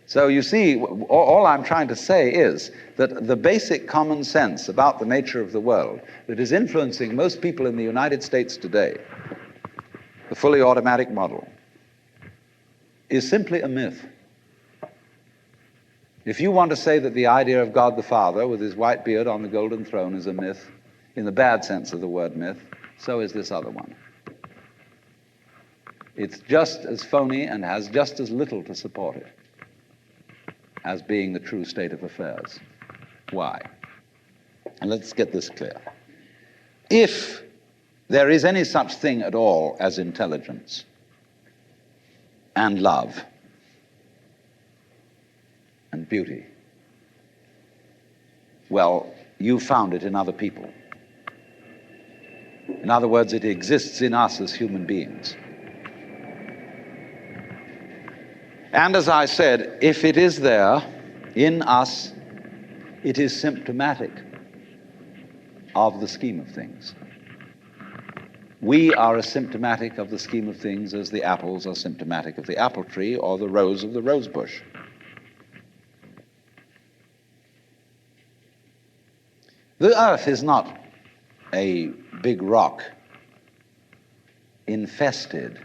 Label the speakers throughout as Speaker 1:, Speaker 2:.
Speaker 1: So you see, all I'm trying to say is that the basic common sense about the nature of the world that is influencing most people in the United States today, the fully automatic model, is simply a myth. If you want to say that the idea of God the Father with his white beard on the golden throne is a myth, in the bad sense of the word myth, so is this other one. It's just as phony and has just as little to support it as being the true state of affairs. Why? And let's get this clear. If there is any such thing at all as intelligence and love and beauty, well, you found it in other people. In other words, it exists in us as human beings. And as I said, if it is there in us, it is symptomatic of the scheme of things. We are as symptomatic of the scheme of things as the apples are symptomatic of the apple tree or the rose of the rose bush. The earth is not a big rock infested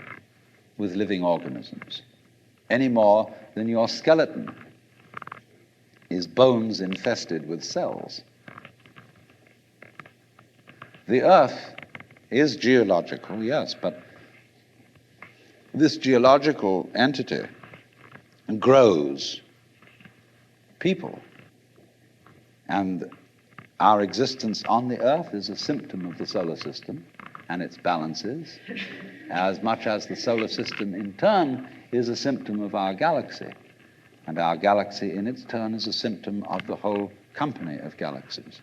Speaker 1: with living organisms, any more than your skeleton is bones infested with cells. The earth is geological, yes, but this geological entity grows people. And our existence on the earth is a symptom of the solar system and its balances, as much as the solar system in turn is a symptom of our galaxy. And our galaxy in its turn is a symptom of the whole company of galaxies.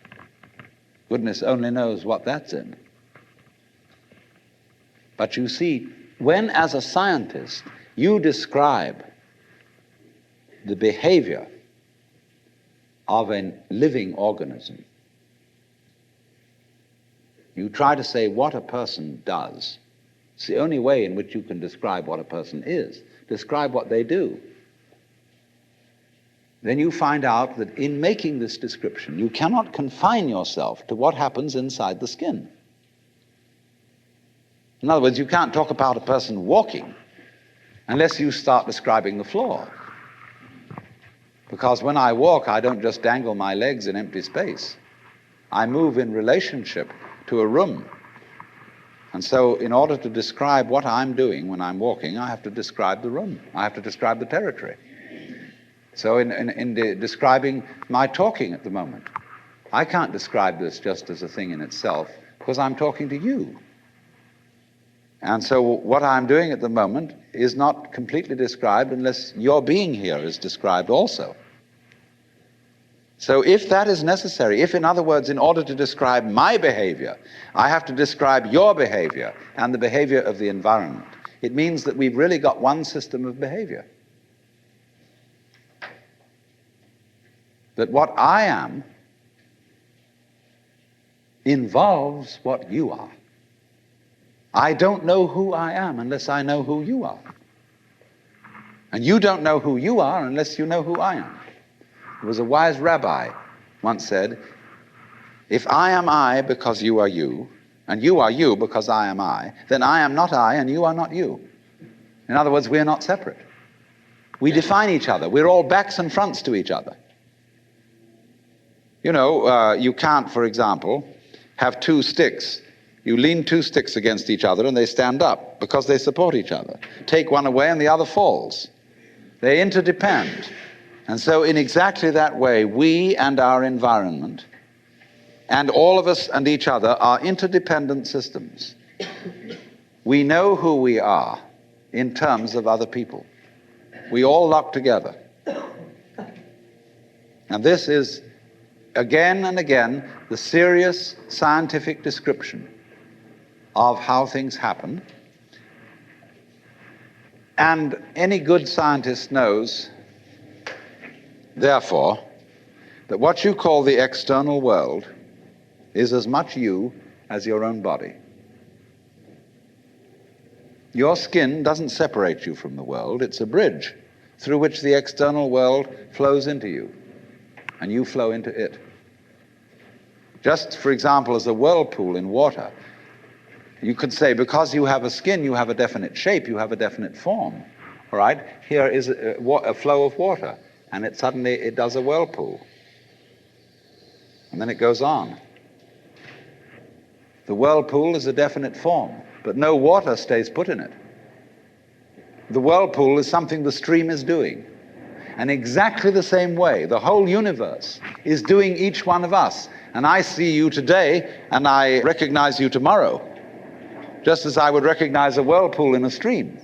Speaker 1: Goodness only knows what that's in. But you see, when as a scientist you describe the behavior of a living organism, you try to say what a person does. It's the only way in which you can describe what a person is. Describe what they do. Then you find out that in making this description, you cannot confine yourself to what happens inside the skin. In other words, you can't talk about a person walking unless you start describing the floor. Because when I walk, I don't just dangle my legs in empty space. I move in relationship to a room. And so in order to describe what I'm doing when I'm walking, I have to describe the room. I have to describe the territory. So in describing my talking at the moment, I can't describe this just as a thing in itself because I'm talking to you. And so what I'm doing at the moment is not completely described unless your being here is described also. So if that is necessary, if in other words, in order to describe my behavior, I have to describe your behavior and the behavior of the environment, it means that we've really got one system of behavior. That what I am involves what you are. I don't know who I am unless I know who you are. And you don't know who you are unless you know who I am. There was a wise rabbi once said, if I am I because you are you, and you are you because I am I, then I am not I and you are not you. In other words, we're not separate. We define each other. We're all backs and fronts to each other. You know, you can't, for example, have two sticks. You lean two sticks against each other and they stand up because they support each other. Take one away and the other falls. They interdepend. And so in exactly that way, we and our environment and all of us and each other are interdependent systems. We know who we are in terms of other people. We all lock together. And this is, again and again, the serious scientific description of how things happen. And any good scientist knows, therefore, that what you call the external world is as much you as your own body. Your skin doesn't separate you from the world, it's a bridge through which the external world flows into you, and you flow into it. Just, for example, as a whirlpool in water, you could say, because you have a skin, you have a definite shape, you have a definite form. All right? Here is a flow of water, and it does a whirlpool. And then it goes on. The whirlpool is a definite form, but no water stays put in it. The whirlpool is something the stream is doing. And exactly the same way, the whole universe is doing each one of us. And I see you today, and I recognize you tomorrow, just as I would recognize a whirlpool in a stream.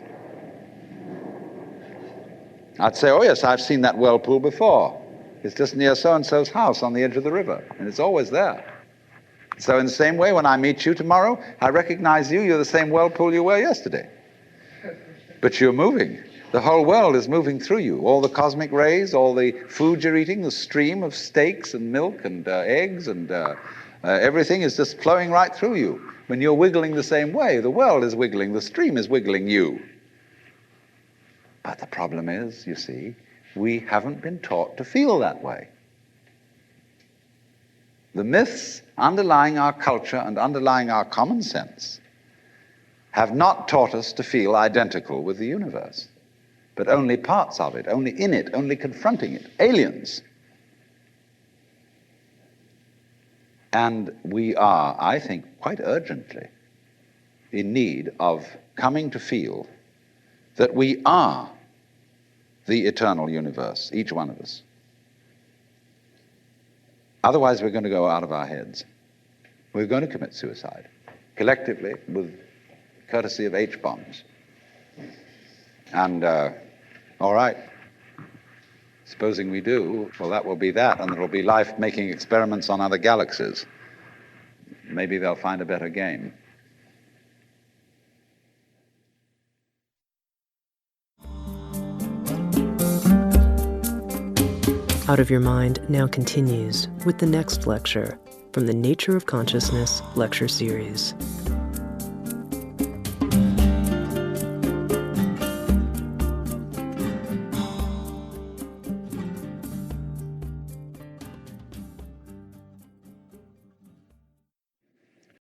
Speaker 1: I'd say, oh yes, I've seen that whirlpool before. It's just near so-and-so's house on the edge of the river, and it's always there. So in the same way, when I meet you tomorrow, I recognize you, you're the same whirlpool you were yesterday. But you're moving. The whole world is moving through you. All the cosmic rays, all the food you're eating, the stream of steaks and milk and eggs and everything is just flowing right through you. When you're wiggling the same way, the world is wiggling, the stream is wiggling you. But the problem is, you see, we haven't been taught to feel that way. The myths underlying our culture and underlying our common sense have not taught us to feel identical with the universe, but only parts of it, only in it, only confronting it, aliens. And we are, I think, quite urgently in need of coming to feel that we are the eternal universe, each one of us. Otherwise, we're going to go out of our heads. We're going to commit suicide, collectively, with courtesy of H-bombs. And, all right, supposing we do, well, that will be that, and there will be life making experiments on other galaxies. Maybe they'll find a better game.
Speaker 2: Out of Your Mind now continues with the next lecture from the Nature of Consciousness lecture series.